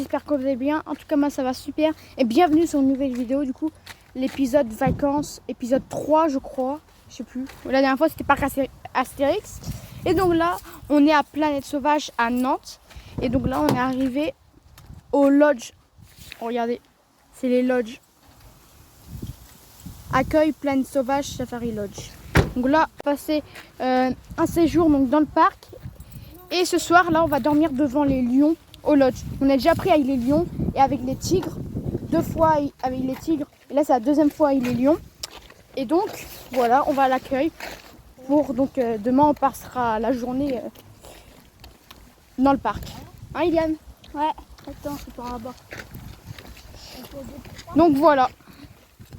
j'espère que vous allez bien. En tout cas, moi ça va super. Et bienvenue sur une nouvelle vidéo, du coup, l'épisode vacances, épisode 3 je crois. Je sais plus. La dernière fois c'était Parc Astérix. Et donc là, on est à Planète Sauvage à Nantes. Et donc là, on est arrivé au lodge. Oh, regardez, c'est les lodges. Accueil Planète Sauvage Safari Lodge. Donc là, on va passer un séjour donc, dans le parc. Et ce soir, là, on va dormir devant les lions au lodge. On a déjà pris avec les lions et avec les tigres. 2 fois avec les tigres. Et là, c'est la deuxième fois avec les lions. Et donc, voilà, on va à l'accueil. Pour donc, demain, on passera la journée dans le parc. Hein, Iliane? Ouais, attends, c'est par là-bas. Donc, voilà.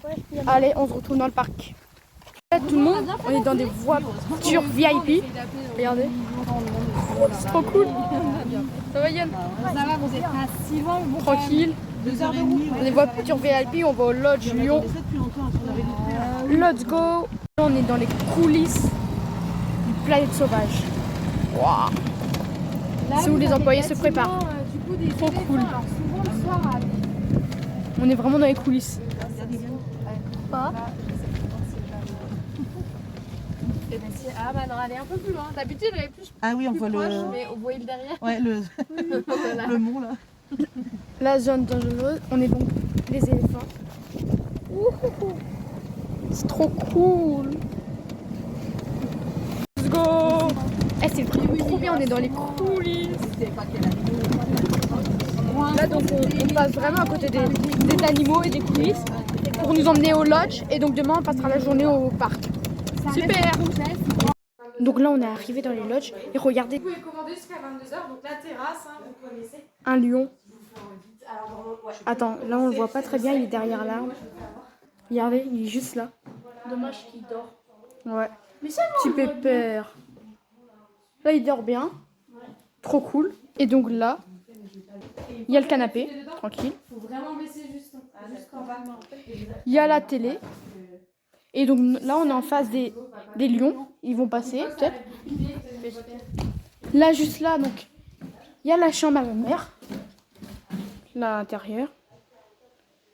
Ouais, Allez, on se retrouve dans le parc. Tout le monde, on est dans des voitures VIP. Regardez. C'est trop cool. Ça va Yann? Ça va, vous êtes pas si loin, bon, Tranquille. 2 heures de route. On a des voitures VIP, on va au lodge Lyon. Let's go. On est dans les coulisses du Planète Sauvage. Waouh. C'est où les employés se préparent. Trop cool. On est vraiment dans les coulisses. Pas. Ah bah non, elle est un peu plus loin. D'habitude, elle est plus Ah oui, on voit proche, le... mais vous voyez le derrière. Ouais, le... Voilà. le mont là. La zone dangereuse, on est donc les éléphants. Ouhouhou. C'est trop cool. Let's go. Eh, c'est vraiment trop bien, on est dans les coulisses. Là donc on passe vraiment à côté des animaux et des coulisses pour nous emmener au lodge. Et donc demain on passera la journée au parc. Super. Donc là on est arrivé dans les lodges et regardez. Vous pouvez commander jusqu'à 22h, donc la terrasse, hein, vous connaissez. Un lion. Attends, là on le voit pas très bien, il est derrière l'arbre. Regardez, il est juste là. Dommage qu'il dort. Ouais. Mais ça, Petit pépère. Là il dort bien. Trop cool. Et donc là, il y a le canapé, tranquille. Faut vraiment baisser jusqu'en bas. Il y a la télé. Et donc là on est en face des lions. Ils vont passer peut-être. Là juste là donc il y a la chambre à ma mère. Là à l'intérieur.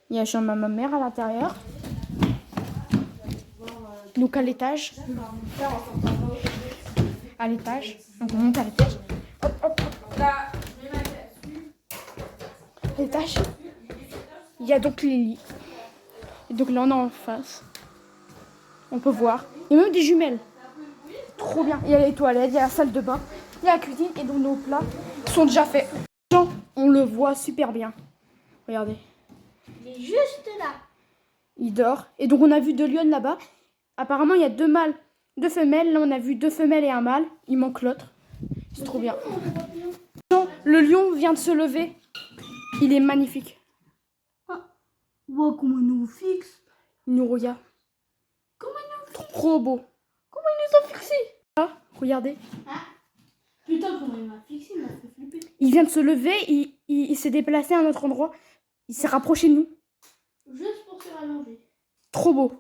Il y a la chambre à ma mère à l'intérieur. Donc à l'étage. À l'étage. Donc on monte à l'étage. Hop, hop, hop. Là, à l'étage. Il y a donc les lits. Et donc là on est en face. On peut voir. Il y a même des jumelles. Trop bien. Il y a les toilettes, il y a la salle de bain, il y a la cuisine et donc nos plats sont déjà faits. On le voit super bien. Regardez. il est juste là. Il dort. Et donc on a vu 2 lionnes là-bas. Apparemment il y a 2 mâles, 2 femelles. Là on a vu 2 femelles et un mâle. Il manque l'autre. C'est trop bien. Le lion vient de se lever. Il est magnifique. Wow, comment il nous fixe. Il nous regarde. Comment il nous fixe. Trop beau. Comment il nous a fixé. Ah, regardez. Putain, comment il m'a fixé, il m'a fait flipper. Il vient de se lever. Il s'est déplacé à un autre endroit. Il s'est rapproché de nous. Juste pour se rallonger. Trop beau.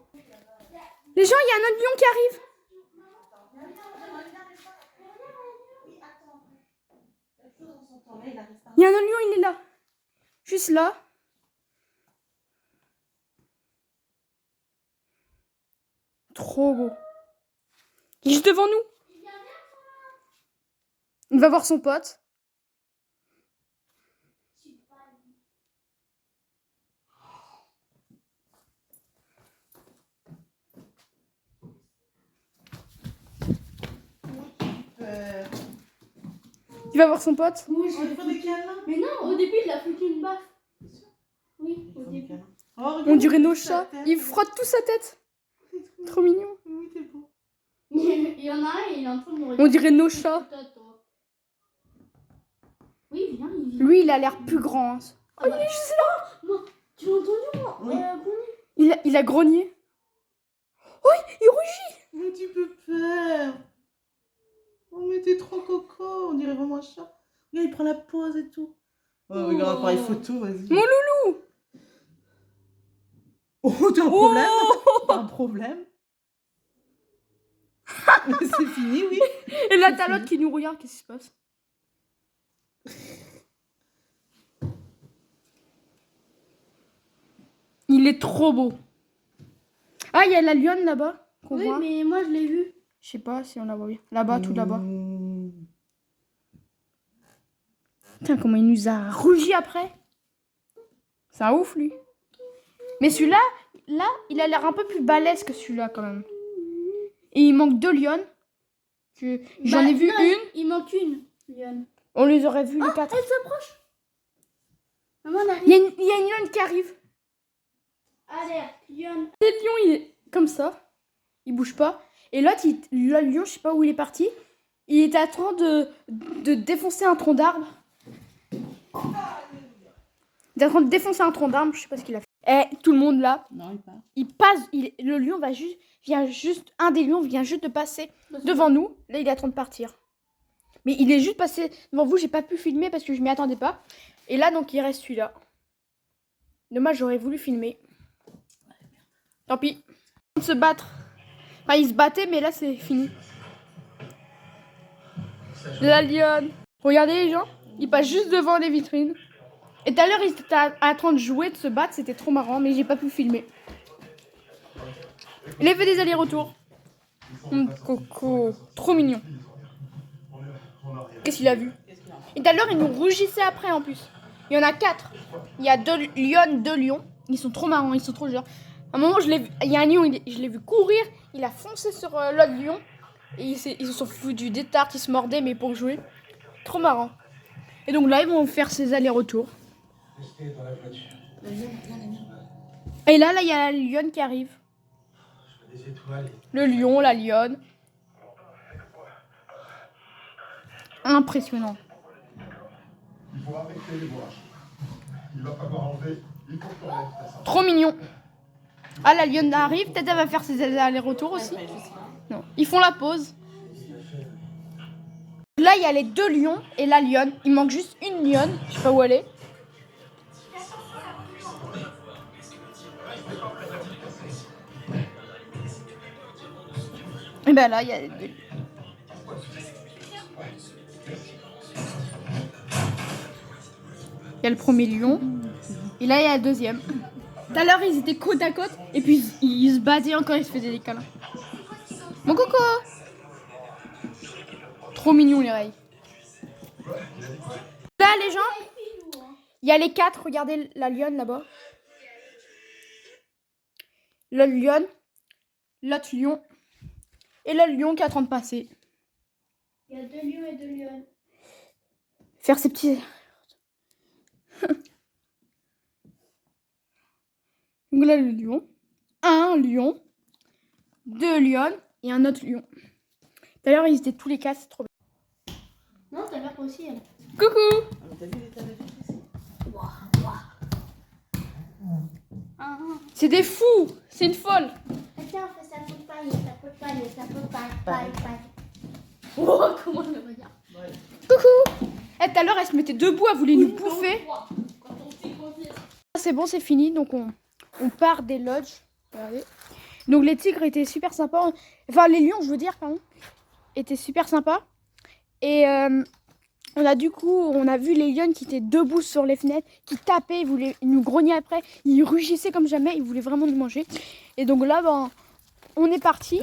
Les gens, il y a un autre lion qui arrive. Il y a un autre lion, il est là. Juste là. Trop beau. Il est juste devant nous. Il va voir son pote. Il va voir son pote. Moi, On lui fait des câlins. Mais non, au début, il a foutu une baffe. Oui, au début. Oh, On dirait nos regarde chats. sa tête. Il frotte tout sa tête. Trop mignon. Oui, t'es beau. Il y en a un et il est en train de me On dirait nos chats. Oui, viens, il vient. Lui, il a l'air plus grand. Hein. Oh, il est juste là. Tu l'as entendu, moi Oui. Il a grogné. Oh, il rugit. Un petit peu peur. Oh, mais t'es trop coco. On dirait vraiment un chat. Regarde, il prend la pose et tout. Oh, regarde, appareil photo, vas-y. Mon loulou. Oh, t'as un problème? T'as un problème? C'est fini, oui. Et là, t'as l'autre qui nous regarde. Qu'est-ce qui se passe? Il est trop beau. Ah, il y a la lionne là-bas qu'on Oui, voit. mais moi je l'ai vu. Je sais pas si on la voit bien. Là-bas, tout là-bas. Putain, comment il nous a rugi après. C'est un ouf, lui. Mais celui-là, là, il a l'air un peu plus balèze que celui-là, quand même. Et il manque 2 lionnes. J'en ai vu non, une. Il manque une, lionne. On les aurait vus les 4. Elle s'approche. Maman, on arrive. Il y a une lionne qui arrive. Allez, lionne. Le lion, il est comme ça. Il bouge pas. Et l'autre, le lion, je sais pas où il est parti. Il était en train de défoncer un tronc d'arbre. Il est en train de défoncer un tronc d'arbre, je sais pas ce qu'il a fait. Eh, tout le monde là, Non, il part. il passe, le lion un des lions vient juste de passer devant nous. Là, il est en train de partir. Mais il est juste passé devant vous, j'ai pas pu filmer parce que je m'y attendais pas. Et là, donc, il reste celui-là. Dommage, j'aurais voulu filmer. Tant pis. Ils se battre. Enfin, ils se battaient, mais là, c'est fini. La lionne. Regardez les gens, ils passent juste devant les vitrines. Et tout à l'heure, ils étaient en train de jouer, de se battre, c'était trop marrant, mais j'ai pas pu filmer. Il a fait des allers-retours. Coco, trop mignon. Qu'est-ce qu'il a vu? Et tout à l'heure, il nous rugissait après en plus. Il y en a 4. Il y a 2 lionnes, 2 lions. Ils sont trop marrants, ils sont trop genre. À un moment, il y a un lion, je l'ai vu courir, il a foncé sur l'autre lion. Et ils se sont foutus des tartes, ils se mordaient, mais pour jouer. Trop marrant. Et donc là, ils vont faire ces allers-retours. Et là, il y a la lionne qui arrive. Le lion, la lionne. Impressionnant. Il faut arrêter les bourrages. Il va falloir enlever. Il faut qu'on arrête ça. Trop mignon. Ah, la lionne arrive. Peut-être elle va faire ses allers-retours aussi. Non. Ils font la pause. Là, il y a les 2 lions et la lionne. Il manque juste une lionne. Je sais pas où elle est. Et ben là, il y a les 2. Il y a le premier lion. Et là, il y a le deuxième. Tout à l'heure, ils étaient côte à côte. Et puis, ils se battaient encore, ils se faisaient des câlins. Mon coco! Trop mignon, les rails. Là, les gens, il y a les 4. Regardez la lionne là-bas. Le lion, l'autre lion. Et le lion qui est en train de passer. Il y a 2 lions et 2 lionnes. Faire ses petits... Donc là, le lion. Un lion. 2 lionnes. Et un autre lion. D'ailleurs, ils étaient tous les 4. C'est trop bien. Non, t'as l'air aussi, elle. Coucou! T'as vu l'état d'affiche? C'est des fous! C'est une folle! Tiens, on fait ça peut pas, ça peut pas. Oh, comment elle me regarde. Coucou! Eh, tout à l'heure, elle se mettait debout, elle voulait nous bouffer. C'est bon, c'est fini. Donc, on part des lodges. Regardez. Donc, les tigres étaient super sympas. Enfin, les lions, je veux dire, pardon, étaient super sympas. Et on a vu les lions qui étaient debout sur les fenêtres, qui tapaient, ils nous grognaient après. Ils rugissaient comme jamais, ils voulaient vraiment nous manger. Et donc là, on est parti.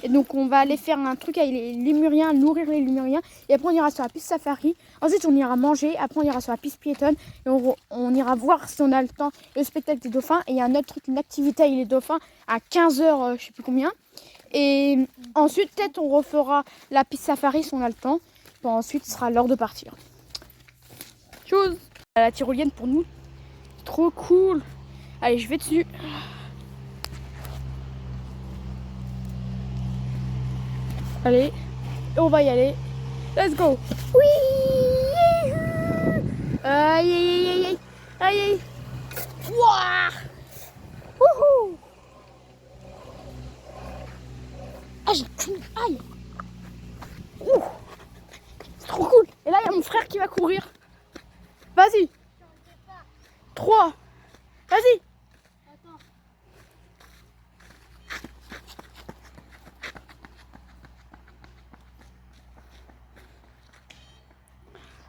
Et donc on va aller faire un truc avec les lémuriens, nourrir les lémuriens. Et après on ira sur la piste safari. Ensuite on ira manger. Après on ira sur la piste piétonne. Et on ira voir si on a le temps le spectacle des dauphins. Et il y a un autre truc, une activité avec les dauphins à 15h, je sais plus combien. Et ensuite peut-être on refera la piste safari si on a le temps. Bon, ensuite ce sera l'heure de partir. Chose. La tyrolienne pour nous. Trop cool. Allez, je vais dessus. Allez, on va y aller. Let's go. Oui. Aïe, aïe, aïe, aïe, aïe, aïe. Wouah. Wouhou. Ah, aïe. Ouh. C'est trop cool. Et là, il y a mon frère qui va courir. Vas-y. 3. Vas-y.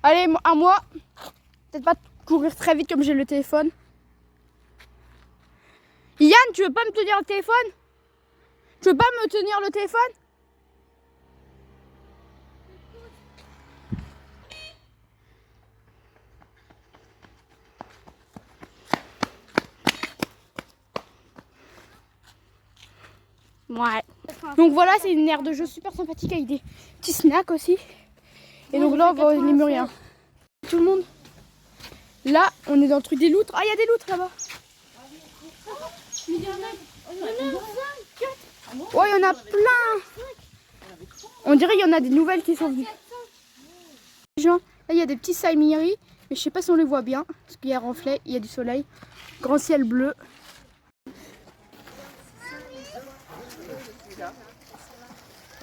Allez, à moi. Peut-être pas courir très vite comme j'ai le téléphone. Yann, tu veux pas me tenir le téléphone? Tu veux pas me tenir le téléphone? Ouais. Donc voilà, c'est une aire de jeu super sympathique avec des petits snacks aussi. Et donc là, on va les mûriens. Tout le monde. Là, on est dans le truc des loutres. Ah, il y a des loutres là-bas. Oh, il y en a plein. On dirait qu'il y en a des nouvelles qui sont venues. Là, il y a des petits saïmiris, mais je sais pas si on les voit bien. Parce qu'il y a un reflet, il y a du soleil. Grand ciel bleu.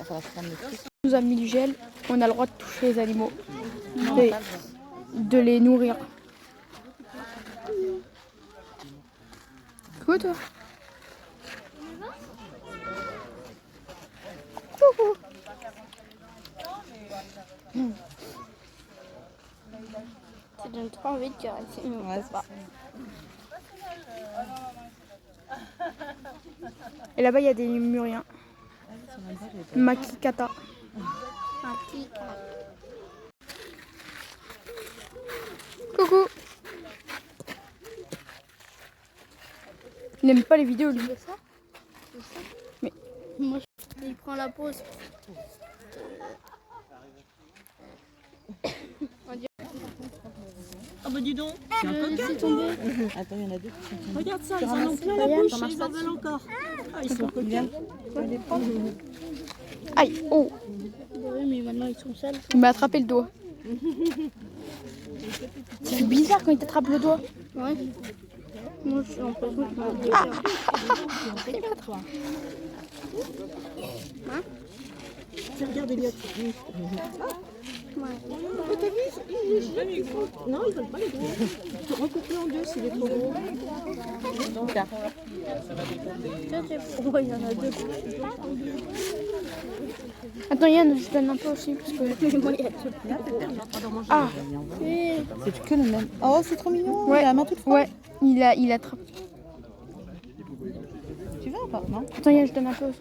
On nous a mis du gel. On a le droit de toucher les animaux. De les nourrir. Quoi toi? Coucou. Ça donne trop envie de caresser. Ouais, pas. Et là-bas il y a des mûriens. Makikata. Coucou. Il n'aime pas les vidéos lui. Mais Moi, il prend la pause. Ah bah dis donc, c'est un peu C'est tombé. Attends, il y en a deux. Regarde ça, ils en ont plein la bouche et ils en veulent encore. Ah, ils sont coquins. aïe, oh, Oui, mais maintenant ils sont sales. il m'a attrapé le doigt. C'est bizarre quand il t'attrape le doigt. Ouais. Moi, j'ai l'impression que je vais Regarde Elliot. Non, ils veulent pas les gros. Recoupe-le en deux s'il est trop gros. Donc là. pourquoi il y en a deux. Attends Yann, je donne un peu aussi parce que Moi, il y a deux. ah C'est que le même. Oh, c'est trop mignon. Ouais. Il a la main toute fraîche. ouais, il attrape. Tu veux ou pas? Non. Attends Yann, je donne un peu aussi.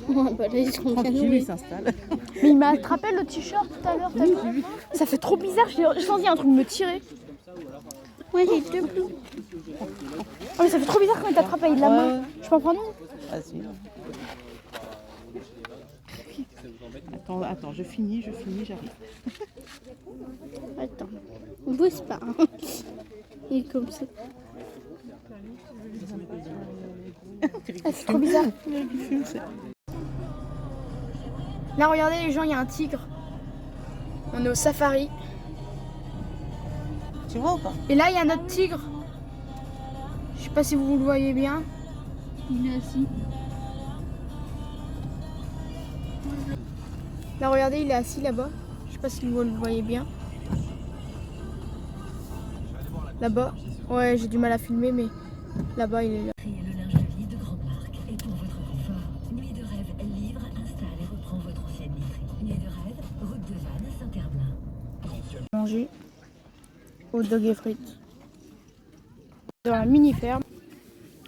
Ouais, bah là, ils sont bien Tranquille, il nourris. s'installe. Mais il m'a attrapé le t-shirt tout à l'heure, t'as vu? Ça fait trop bizarre, j'ai senti un truc me tirer. Ouais, j'ai deux plus. Oh mais ça fait trop bizarre quand il t'attrape avec la main. Je peux en prendre une? Vas-y. Attends, je finis, j'arrive. Attends. Bouge pas. Hein. Il est comme ça. Ah, c'est trop bizarre. Là regardez les gens, il y a un tigre. On est au safari. Tu vois ou pas? Et là il y a notre tigre. Je sais pas si vous le voyez bien. Il est assis. Là regardez, il est assis là-bas. Je sais pas si vous le voyez bien. Là-bas. Ouais, j'ai du mal à filmer mais là-bas il est là. Le linge de lit de Grand Parc et pour votre confort. Nuit de rêve, livre, installe et reprend votre ancienne literie. Nuit de rêve, route de Vannes, Saint-Herblain. Manger au dog et frites. Dans la mini ferme.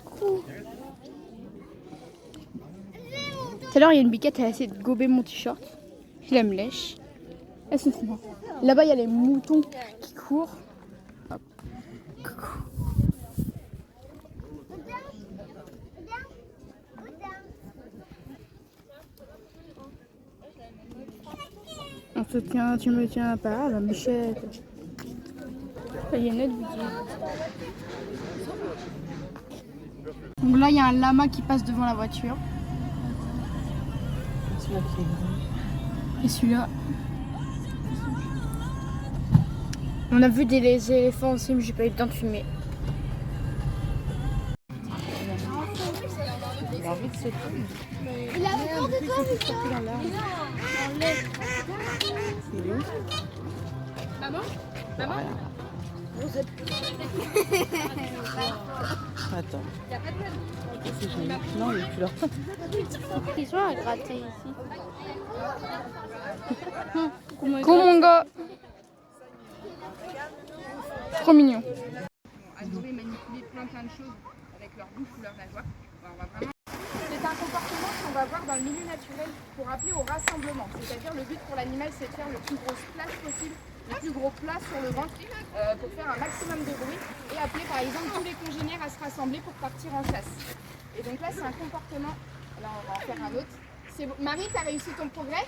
Coucou. Tout à l'heure il y a une biquette, elle a essayé de gober mon t-shirt. Je la me lèche. Elles sont trop bien. Là-bas il y a les moutons qui courent. Hop. Coucou. On se tient, tu me tiens pas, la bichette. Il y a une autre vidéo. Donc là, il y a un lama qui passe devant la voiture. Et celui-là. On a vu des éléphants aussi, mais j'ai pas eu le temps de filmer. Il a peur de toi, Victor. Maman? Maman? Attends. C'est génial. Non, il est plus là. Ils sont à gratter ici. Kumonga. Trop mignon. Elle pouvait manipuler plein de choses avec avec leur goût, couleur nageoire. On va vraiment... C'est un comportement qu'on va voir dans le milieu naturel pour appeler au rassemblement. C'est-à-dire le but pour l'animal, c'est de faire le plus gros splash possible, le plus gros plat sur le ventre pour faire un maximum de bruit et appeler par exemple tous les congénères à se rassembler pour partir en chasse. Et donc là, c'est un comportement... Là, on va en faire un autre. Marie, t'as réussi ton progrès?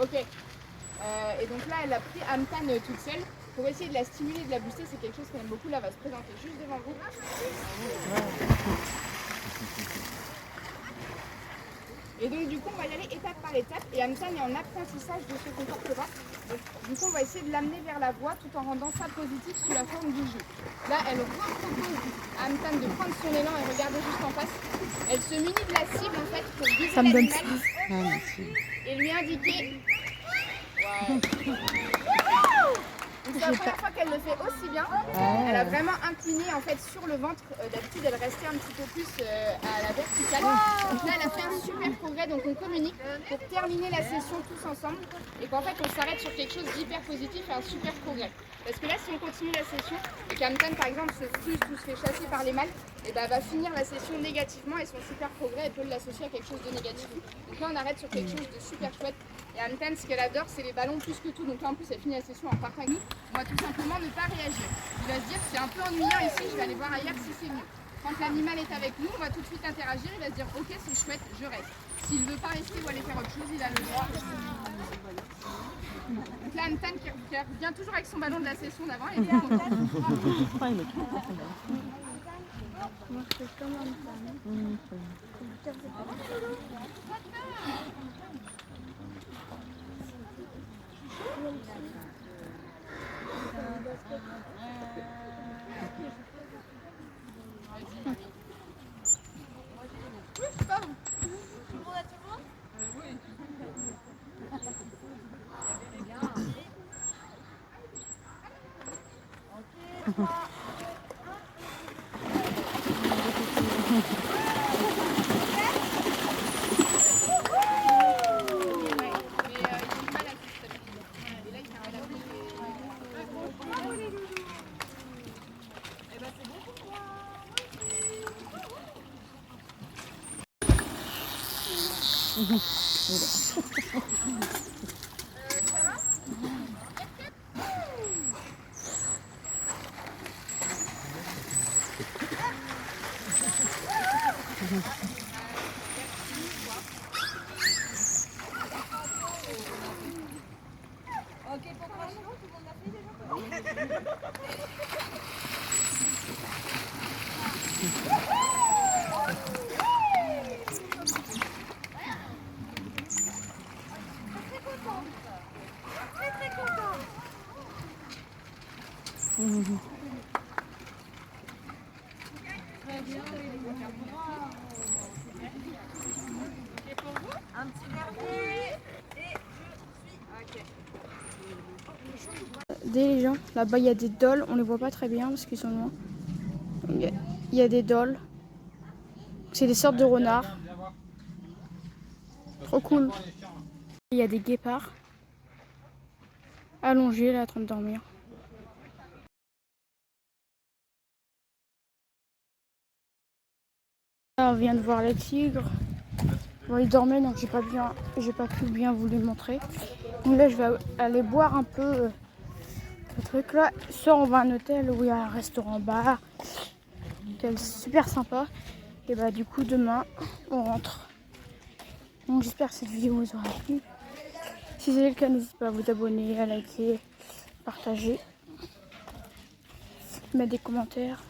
Ok. Et donc là, elle a pris Amtan toute seule pour essayer de la stimuler, de la booster. C'est quelque chose qu'elle aime beaucoup. Là, elle va se présenter juste devant vous. Et donc du coup, on va y aller étape par étape. Et Amtan est en apprentissage de ce comportement. Donc, du coup, on va essayer de l'amener vers la voie tout en rendant ça positif sous la forme du jeu. Là, elle repropose à Amtan de prendre son élan et regarder juste en face. Elle se munit de la cible en fait pour viser l'animal et lui indiquer. C'est la première fois qu'elle le fait aussi bien. Elle a vraiment incliné en fait sur le ventre. D'habitude, elle restait un petit peu plus à la verticale. Donc là, elle a fait un super progrès. Donc on communique pour terminer la session tous ensemble et qu'en fait on s'arrête sur quelque chose d'hyper positif et un super progrès. Parce que là, si on continue la session et qu'Amtan par exemple se frustre ou se fait chasser par les mâles, et ben, elle va finir la session négativement et son super progrès, elle peut l'associer à quelque chose de négatif. Donc là, on arrête sur quelque chose de super chouette. Et Amtan, ce qu'elle adore, c'est les ballons plus que tout. Donc là, en plus, elle finit la session en partant avec nous. On va tout simplement ne pas réagir. Il va se dire, c'est un peu ennuyant ici, je vais aller voir ailleurs si c'est mieux. Quand l'animal est avec nous, on va tout de suite interagir. Il va se dire, ok, c'est chouette, je reste. S'il ne veut pas rester ou aller faire autre chose, il a le droit. Donc là, Amtan qui revient toujours avec son ballon de la session d'avant. Elle est bien contente. Moi, je fais comme Amtan. Les gens, là-bas il y a des dôles, on les voit pas très bien parce qu'ils sont loin. Il y a des dôles. C'est des sortes de renards. Trop cool. Il y a des guépards allongés là en train de dormir. Là, on vient de voir les tigres. Bon, ils dormaient donc j'ai pas pu bien vous les montrer. Donc là je vais aller boire un peu le truc là. Soit on va à un hôtel où il y a un restaurant bar. Hôtel super sympa. Et bah du coup demain on rentre. Donc j'espère que cette vidéo vous aura plu. Si c'est le cas, n'hésitez pas à vous abonner, à liker, partager, mettre des commentaires.